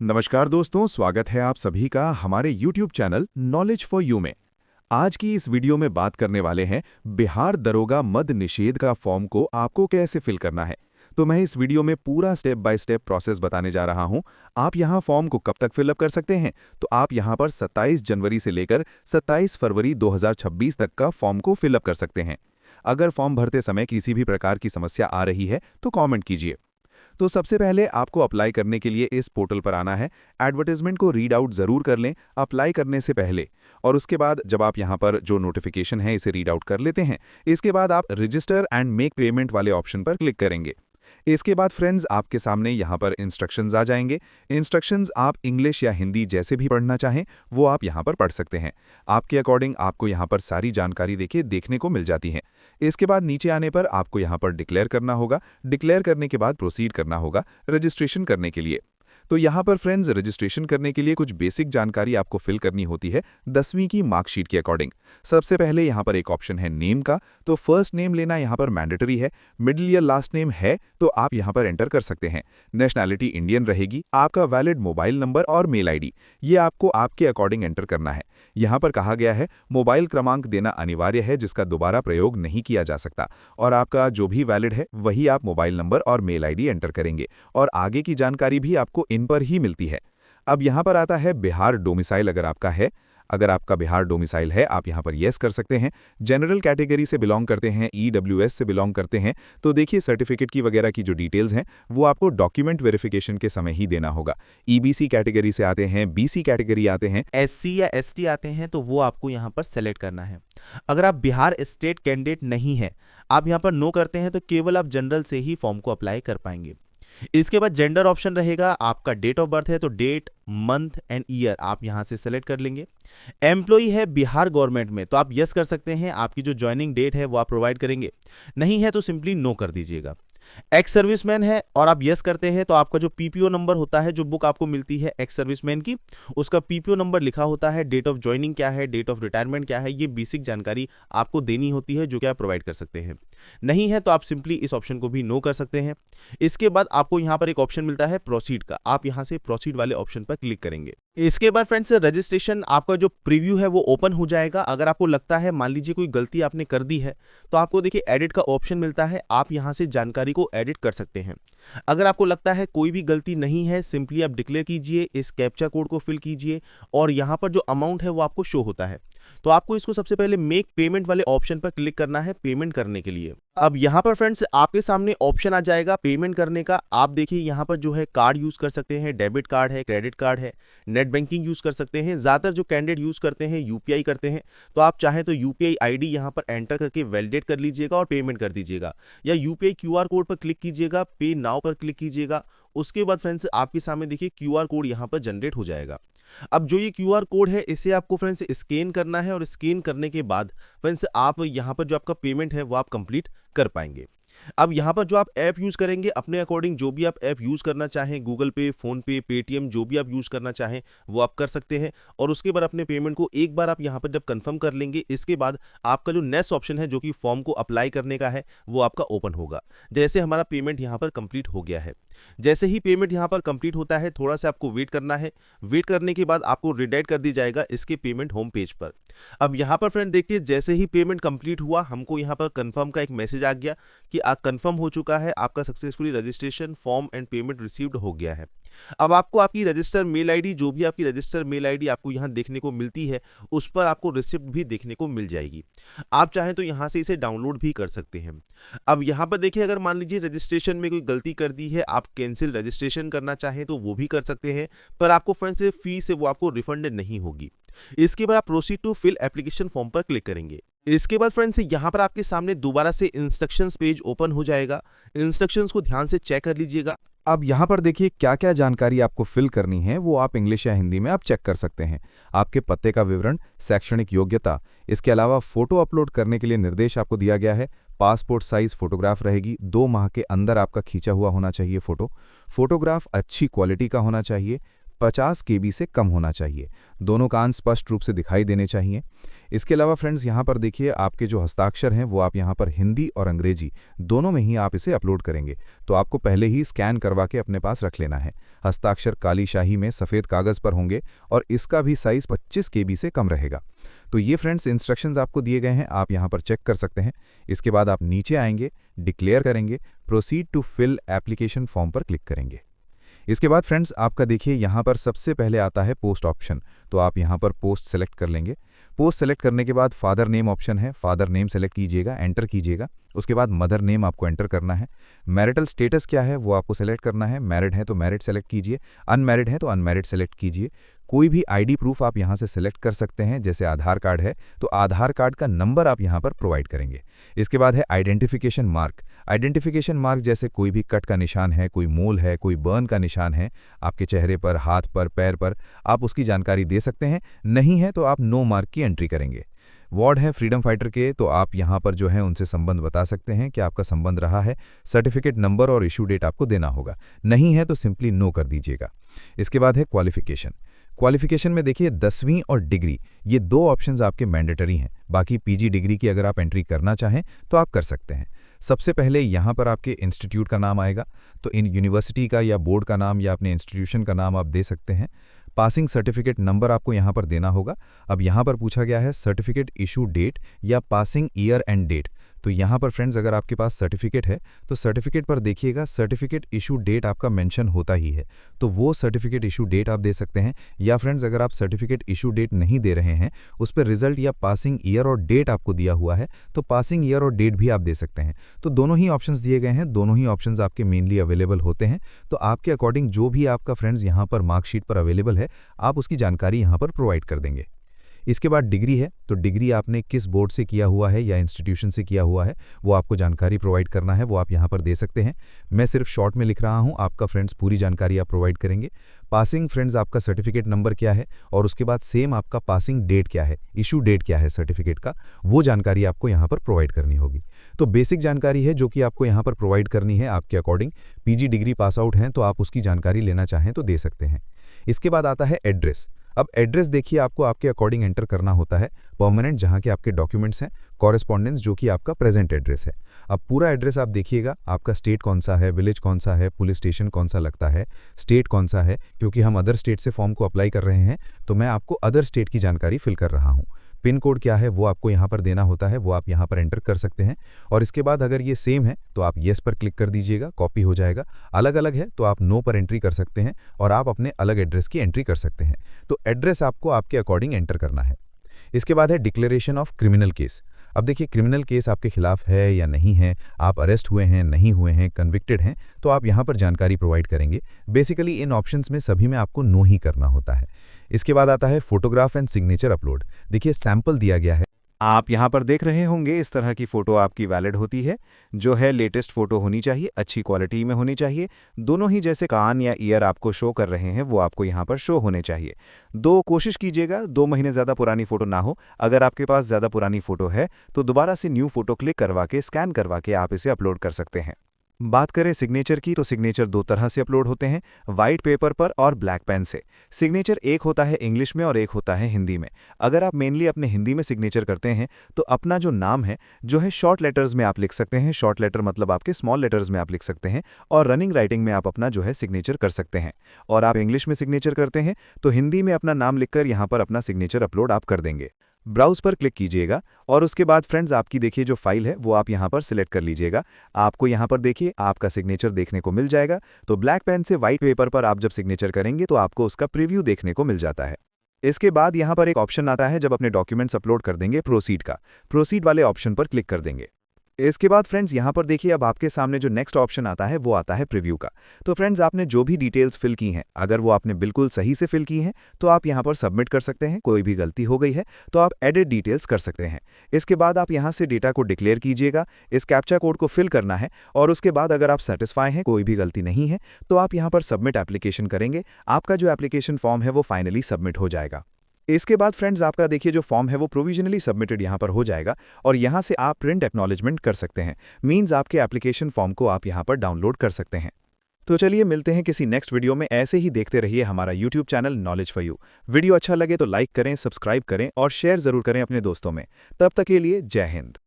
नमस्कार दोस्तों, स्वागत है आप सभी का हमारे YouTube channel knowledge for you में। आज की इस वीडियो में बात करने वाले हैं बिहार दरोगा मद निषेध का फॉर्म को आपको कैसे फिल करना है। तो मैं इस वीडियो में पूरा स्टेप बाय स्टेप प्रोसेस बताने जा रहा हूं। आप यहां फॉर्म को कब तक फिलअप कर सकते हैं, तो आप यहां पर 27 जनवरी से लेकर 27 फरवरी 2026 तक का फॉर्म को फिलअप कर सकते हैं। अगर फॉर्म भरते समय किसी भी प्रकार की समस्या आ रही है तो कॉमेंट कीजिए। तो सबसे पहले आपको अप्लाई करने के लिए इस पोर्टल पर आना है। एडवर्टाइजमेंट को रीड आउट ज़रूर कर लें अप्लाई करने से पहले, और उसके बाद जब आप यहां पर जो नोटिफिकेशन है इसे रीड आउट कर लेते हैं, इसके बाद आप रजिस्टर एंड मेक पेमेंट वाले ऑप्शन पर क्लिक करेंगे। इसके बाद फ्रेंड्स आपके सामने यहाँ पर इंस्ट्रक्शंस आ जाएंगे। इंस्ट्रक्शंस आप इंग्लिश या हिंदी जैसे भी पढ़ना चाहें वो आप यहाँ पर पढ़ सकते हैं। आपके अकॉर्डिंग आपको यहाँ पर सारी जानकारी देखने को मिल जाती है। इसके बाद नीचे आने पर आपको यहाँ पर डिक्लेयर करना होगा। डिक्लेयर करने के बाद प्रोसीड करना होगा रजिस्ट्रेशन करने के लिए। तो यहाँ पर फ्रेंड्स रजिस्ट्रेशन करने के लिए कुछ बेसिक जानकारी आपको फिल करनी होती है 10वीं की मार्कशीट के अकॉर्डिंग। सबसे पहले यहाँ पर एक ऑप्शन है नेम का, तो फर्स्ट नेम लेना यहाँ पर मैंडेटरी है। मिडिल या लास्ट नेम है तो आप यहाँ पर एंटर कर सकते हैं। नेशनैलिटी इंडियन रहेगी। आपका वैलिड मोबाइल नंबर और मेल आईडी ये आपको आपके अकॉर्डिंग एंटर करना है। यहाँ पर कहा गया है मोबाइल क्रमांक देना अनिवार्य है जिसका दोबारा प्रयोग नहीं किया जा सकता, और आपका जो भी वैलिड है वही आप मोबाइल नंबर और मेल आईडी एंटर करेंगे, और आगे की जानकारी भी आपको इन पर ही मिलती है। अब यहाँ पर आता है बिहार डोमिसाइल अगर आपका है। अगर आपका बिहार डोमिसाइल है आप यहाँ पर येस कर सकते हैं। जनरल कैटेगरी से बिलोंग करते हैं, ईडब्ल्यूएस से बिलोंग करते हैं, तो देखिए सर्टिफिकेट की वगैरह की जो डिटेल्स हैं वो आपको डॉक्यूमेंट वेरिफिकेशन के समय ही देना होगा। ईबीसी कैटेगरी से आते हैं, बीसी कैटेगरी आते हैं, एससी या एसटी आते हैं तो वो आपको यहाँ पर सेलेक्ट करना है। अगर आप बिहार स्टेट कैंडिडेट नहीं है, आप यहाँ पर नो करते हैं, तो केवल आप जनरल से ही फॉर्म को अप्लाई कर पाएंगे। इसके बाद जेंडर ऑप्शन रहेगा। आपका डेट ऑफ बर्थ है तो डेट, मंथ एंड ईयर आप यहां से सेलेक्ट कर लेंगे। एम्प्लॉई है बिहार गवर्नमेंट में तो आप यस कर सकते हैं। आपकी जो ज्वाइनिंग डेट है वो आप प्रोवाइड करेंगे, नहीं है तो सिंपली नो कर दीजिएगा। एक्स सर्विसमैन है और आप यस करते हैं तो आपका जो पीपीओ नंबर होता है, जो बुक आपको मिलती है एक्स सर्विसमैन की, उसका पीपीओ नंबर लिखा होता है। डेट ऑफ ज्वाइनिंग क्या है, डेट ऑफ रिटायरमेंट क्या है, ये बेसिक जानकारी आपको देनी होती है जो कि आप प्रोवाइड कर सकते हैं। नहीं है तो आप सिंपली इस ऑप्शन को भी नो कर सकते हैं। इसके बाद आपको यहाँ पर एक ऑप्शन मिलता है प्रोसीड का, आप यहाँ से प्रोसीड वाले ऑप्शन पर क्लिक करेंगे। इसके बाद फ्रेंड्स रजिस्ट्रेशन आपका जो प्रीव्यू है वो ओपन हो जाएगा। अगर आपको लगता है मान लीजिए कोई गलती आपने कर दी है तो आपको देखिए एडिट का ऑप्शन मिलता है, आप यहाँ से जानकारी को एडिट कर सकते हैं। अगर आपको लगता है कोई भी गलती नहीं है, सिंपली आप डिक्लेयर कीजिए, इस कैप्चा कोड को फिल कीजिए और यहाँ पर जो अमाउंट है वो आपको शो होता है। तो आपको इसको सबसे पहले मेक पेमेंट वाले ऑप्शन पर क्लिक करना है पेमेंट करने के लिए। अब यहाँ पर फ्रेंड्स आपके सामने ऑप्शन आ जाएगा पेमेंट करने का। आप देखिए यहाँ पर जो है कार्ड यूज कर सकते हैं, डेबिट कार्ड है, क्रेडिट कार्ड है, नेट बैंकिंग यूज कर सकते हैं। ज्यादातर जो कैंडिडेट यूज करते हैं यूपीआई करते हैं, तो आप चाहें तो यूपीआई आईडी यहाँ पर एंटर करके वैलिडेट कर लीजिएगा और पेमेंट कर दीजिएगा, या यूपीआई क्यूआर कोड पर क्लिक कीजिएगा, पे नाउ पर क्लिक कीजिएगा। उसके बाद फ्रेंड्स आपके सामने देखिए क्यूआर कोड यहाँ पर जनरेट हो जाएगा। अब जो ये क्यूआर कोड है इसे आपको फ्रेंड्स स्कैन करना है, और स्कैन करने के बाद फ्रेंड्स आप यहाँ पर जो आपका पेमेंट है वो आप कंप्लीट कर पाएंगे। अब यहाँ पर जो आप ऐप यूज करेंगे अपने अकॉर्डिंग, जो भी आप ऐप यूज करना चाहें, गूगल पे, फोन पे, पेटीएम, जो भी आप यूज करना चाहें वो आप कर सकते हैं। और उसके बाद अपने पेमेंट को एक बार आप यहाँ पर जब कंफर्म कर लेंगे, इसके बाद आपका जो नेक्स्ट ऑप्शन है जो कि फॉर्म को अप्लाई करने का है वो आपका ओपन होगा। जैसे हमारा पेमेंट यहाँ पर कंप्लीट हो गया है, जैसे ही पेमेंट यहाँ पर कंप्लीट होता है थोड़ा सा आपको वेट करना है। वेट करने के बाद आपको रिडायरेक्ट कर दी जाएगा इसके पेमेंट होम पेज पर। अब यहाँ पर फ्रेंड देखिए जैसे ही पेमेंट कंप्लीट हुआ, हमको यहाँ पर कंफर्म का एक मैसेज आ गया कि कंफर्म हो चुका है, आपका successfully registration form and payment received हो गया है। अब आपको आपकी रजिस्टर मेल आईडी, जो भी आपकी रजिस्टर मेल आईडी आपको यहाँ देखने को मिलती है, उस पर आपको रिसिप्ट भी देखने को मिल जाएगी। आप चाहें तो यहाँ से इसे डाउनलोड भी कर सकते हैं। अब यहाँ पर देखिए अगर मान लीजिए रजिस्ट्रेशन में कोई गलती कर दी है, आप कैंसिल रजिस्ट्रेशन करना चाहें तो वो भी कर सकते हैं, पर आपको फ्रेंड्स फीस है वो आपको रिफंड नहीं होगी। इसके बाद आप proceed to fill application form पर क्लिक करेंगे। इसके बाद फ्रेंड्स यहाँ पर आपके सामने दोबारा से इंस्ट्रक्शंस पेज ओपन हो जाएगा। इंस्ट्रक्शंस को ध्यान से चेक कर लीजिएगा। अब यहाँ पर देखिए क्या क्या जानकारी आपको फिल करनी है वो आप इंग्लिश या हिंदी में आप चेक कर सकते हैं। आपके पते का विवरण, शैक्षणिक योग्यता, इसके अलावा फोटो अपलोड करने के लिए निर्देश आपको दिया गया है। पासपोर्ट साइज फोटोग्राफ रहेगी, 2 माह के अंदर आपका खींचा हुआ होना चाहिए फोटोग्राफ अच्छी क्वालिटी का होना चाहिए। 50 केबी से कम होना चाहिए। दोनों कान स्पष्ट रूप से दिखाई देने चाहिए। इसके अलावा फ्रेंड्स यहाँ पर देखिए आपके जो हस्ताक्षर हैं वो आप यहाँ पर हिंदी और अंग्रेजी दोनों में ही आप इसे अपलोड करेंगे, तो आपको पहले ही स्कैन करवा के अपने पास रख लेना है। हस्ताक्षर काली शाही में सफ़ेद कागज़ पर होंगे और इसका भी साइज़ 25 केबी से कम रहेगा। तो ये फ्रेंड्स इंस्ट्रक्शंस आपको दिए गए हैं, आप यहाँ पर चेक कर सकते हैं। इसके बाद आप नीचे आएंगे, डिक्लेयर करेंगे, proceed to fill application form पर क्लिक करेंगे। इसके बाद फ्रेंड्स आपका देखिए यहाँ पर सबसे पहले आता है पोस्ट ऑप्शन, तो आप यहाँ पर पोस्ट सेलेक्ट कर लेंगे। पोस्ट सेलेक्ट करने के बाद फादर नेम ऑप्शन है, फादर नेम सेलेक्ट कीजिएगा, एंटर कीजिएगा। उसके बाद मदर नेम आपको एंटर करना है। मैरिटल स्टेटस क्या है वो आपको सेलेक्ट करना है, मैरिड है तो मैरिड सेलेक्ट कीजिए, अनमैरिड है तो अनमैरिड सेलेक्ट कीजिए। कोई भी आईडी प्रूफ आप यहाँ से सेलेक्ट कर सकते हैं, जैसे आधार कार्ड है तो आधार कार्ड का नंबर आप यहाँ पर प्रोवाइड करेंगे। इसके बाद है आइडेंटिफिकेशन मार्क। आइडेंटिफिकेशन मार्क जैसे कोई भी कट का निशान है, कोई मोल है, कोई बर्न का निशान है आपके चेहरे पर, हाथ पर, पैर पर, आप उसकी जानकारी दे सकते हैं। नहीं है तो आप नो मार्क की एंट्री करेंगे। वार्ड है फ्रीडम फाइटर के, तो आप यहाँ पर जो है उनसे संबंध बता सकते हैं कि आपका संबंध रहा है। सर्टिफिकेट नंबर और इशू डेट आपको देना होगा, नहीं है तो सिंपली नो कर दीजिएगा। इसके बाद है क्वालिफिकेशन। क्वालिफिकेशन में देखिए 10वीं और डिग्री, ये दो ऑप्शंस आपके मैंडेटरी हैं। बाकी पीजी डिग्री की अगर आप एंट्री करना चाहें तो आप कर सकते हैं। सबसे पहले यहाँ पर आपके इंस्टीट्यूट का नाम आएगा, तो इन यूनिवर्सिटी का या बोर्ड का नाम या अपने इंस्टीट्यूशन का नाम आप दे सकते हैं। पासिंग सर्टिफिकेट नंबर आपको यहाँ पर देना होगा। अब यहाँ पर पूछा गया है सर्टिफिकेट इशू डेट या पासिंग ईयर एंड डेट, तो यहाँ पर फ्रेंड्स अगर आपके पास सर्टिफिकेट है तो सर्टिफिकेट पर देखिएगा सर्टिफिकेट इशू डेट आपका मेंशन होता ही है, तो वो सर्टिफिकेट इशू डेट आप दे सकते हैं। या फ्रेंड्स अगर आप सर्टिफिकेट इशू डेट नहीं दे रहे हैं, उस पर रिजल्ट या पासिंग ईयर और डेट आपको दिया हुआ है, तो पासिंग ईयर और डेट भी आप दे सकते हैं। तो दोनों ही ऑप्शंस दिए गए हैं, दोनों ही ऑप्शंस आपके मेनली अवेलेबल होते हैं। तो आपके अकॉर्डिंग जो भी आपका फ्रेंड्स यहाँ पर मार्कशीट पर अवेलेबल है, आप उसकी जानकारी यहाँ पर प्रोवाइड कर देंगे। इसके बाद डिग्री है, तो डिग्री आपने किस बोर्ड से किया हुआ है या इंस्टीट्यूशन से किया हुआ है वो आपको जानकारी प्रोवाइड करना है, वो आप यहाँ पर दे सकते हैं। मैं सिर्फ शॉर्ट में लिख रहा हूँ, आपका फ्रेंड्स पूरी जानकारी आप प्रोवाइड करेंगे। पासिंग फ्रेंड्स आपका सर्टिफिकेट नंबर क्या है और उसके बाद सेम आपका पासिंग डेट क्या है, इशू डेट क्या है सर्टिफिकेट का, वो जानकारी आपको यहाँ पर प्रोवाइड करनी होगी। तो बेसिक जानकारी है जो कि आपको यहाँ पर प्रोवाइड करनी है आपके according. PG degree pass out हैं तो आप उसकी जानकारी लेना चाहें तो दे सकते हैं। इसके बाद आता है एड्रेस। अब एड्रेस देखिए आपको आपके अकॉर्डिंग एंटर करना होता है। परमानेंट जहाँ के आपके डॉक्यूमेंट्स हैं, कॉरेस्पॉन्डेंस जो कि आपका प्रेजेंट एड्रेस है। अब पूरा एड्रेस आप देखिएगा, आपका स्टेट कौन सा है, विलेज कौन सा है, पुलिस स्टेशन कौन सा लगता है, स्टेट कौन सा है, क्योंकि हम अदर स्टेट से फॉर्म को अप्लाई कर रहे हैं तो मैं आपको अदर स्टेट की जानकारी फिल कर रहा हूँ। पिन कोड क्या है वो आपको यहाँ पर देना होता है, वो आप यहाँ पर एंटर कर सकते हैं। और इसके बाद अगर ये सेम है तो आप येस पर क्लिक कर दीजिएगा, कॉपी हो जाएगा। अलग अलग है तो आप नो पर एंट्री कर सकते हैं और आप अपने अलग एड्रेस की एंट्री कर सकते हैं। तो एड्रेस आपको आपके अकॉर्डिंग एंटर करना है। इसके बाद है डिक्लेरेशन ऑफ क्रिमिनल केस। अब देखिए क्रिमिनल केस आपके खिलाफ है या नहीं है, आप अरेस्ट हुए हैं, नहीं हुए हैं, कन्विक्टेड हैं, तो आप यहाँ पर जानकारी प्रोवाइड करेंगे। बेसिकली इन ऑप्शंस में सभी में आपको नो ही करना होता है। इसके बाद आता है फोटोग्राफ एंड सिग्नेचर अपलोड। देखिए सैंपल दिया गया है, आप यहाँ पर देख रहे होंगे इस तरह की फ़ोटो आपकी वैलिड होती है। जो है लेटेस्ट फ़ोटो होनी चाहिए, अच्छी क्वालिटी में होनी चाहिए। दोनों ही जैसे कान या ईयर आपको शो कर रहे हैं वो आपको यहाँ पर शो होने चाहिए। कोशिश कीजिएगा 2 महीने ज़्यादा पुरानी फ़ोटो ना हो। अगर आपके पास ज़्यादा पुरानी फ़ोटो है तो दोबारा से न्यू फ़ोटो क्लिक करवा के स्कैन करवा के आप इसे अपलोड कर सकते हैं। बात करें सिग्नेचर की तो सिग्नेचर 2 तरह से अपलोड होते हैं, वाइट पेपर पर और ब्लैक पेन से। सिग्नेचर एक होता है इंग्लिश में और एक होता है हिंदी में। अगर आप मेनली अपने हिंदी में सिग्नेचर करते हैं तो अपना जो नाम है जो है शॉर्ट लेटर्स में आप लिख सकते हैं। शॉर्ट लेटर मतलब आपके स्मॉल लेटर्स में आप लिख सकते हैं और रनिंग राइटिंग में आप अपना जो है सिग्नेचर कर सकते हैं। और आप इंग्लिश में सिग्नेचर करते हैं तो हिंदी में अपना नाम लिखकर यहाँ पर अपना सिग्नेचर अपलोड आप कर देंगे। ब्राउज पर क्लिक कीजिएगा और उसके बाद फ्रेंड्स आपकी देखिए जो फाइल है वो आप यहाँ पर सिलेक्ट कर लीजिएगा। आपको यहाँ पर देखिए आपका सिग्नेचर देखने को मिल जाएगा। तो ब्लैक पेन से वाइट पेपर पर आप जब सिग्नेचर करेंगे तो आपको उसका प्रीव्यू देखने को मिल जाता है। इसके बाद यहाँ पर एक ऑप्शन आता है जब अपने डॉक्यूमेंट्स अपलोड कर देंगे प्रोसीड का, प्रोसीड वाले ऑप्शन पर क्लिक कर देंगे। इसके बाद फ्रेंड्स यहाँ पर देखिए अब आपके सामने जो नेक्स्ट ऑप्शन आता है वो आता है प्रीव्यू का। तो फ्रेंड्स आपने जो भी डिटेल्स फिल की हैं अगर वो आपने बिल्कुल सही से फिल की हैं तो आप यहाँ पर सबमिट कर सकते हैं। कोई भी गलती हो गई है तो आप एडिट डिटेल्स कर सकते हैं। इसके बाद आप यहाँ से डेटा को डिक्लेयर कीजिएगा, इस कैप्चा कोड को फिल करना है और उसके बाद अगर आप सेटिस्फाई हैं, कोई भी गलती नहीं है, तो आप यहाँ पर सबमिट एप्लीकेशन करेंगे। आपका जो एप्लीकेशन फॉर्म है वो फाइनली सबमिट हो जाएगा। इसके बाद फ्रेंड्स आपका देखिए जो फॉर्म है वो प्रोविजनली सबमिटेड यहाँ पर हो जाएगा और यहाँ से आप प्रिंट एक्नॉलेजमेंट कर सकते हैं। मींस आपके एप्लीकेशन फॉर्म को आप यहाँ पर डाउनलोड कर सकते हैं। तो चलिए मिलते हैं किसी नेक्स्ट वीडियो में। ऐसे ही देखते रहिए हमारा YouTube channel knowledge for you. Video अच्छा लगे तो लाइक करें, सब्सक्राइब करें और शेयर ज़रूर करें अपने दोस्तों में। तब तक के लिए जय हिंद।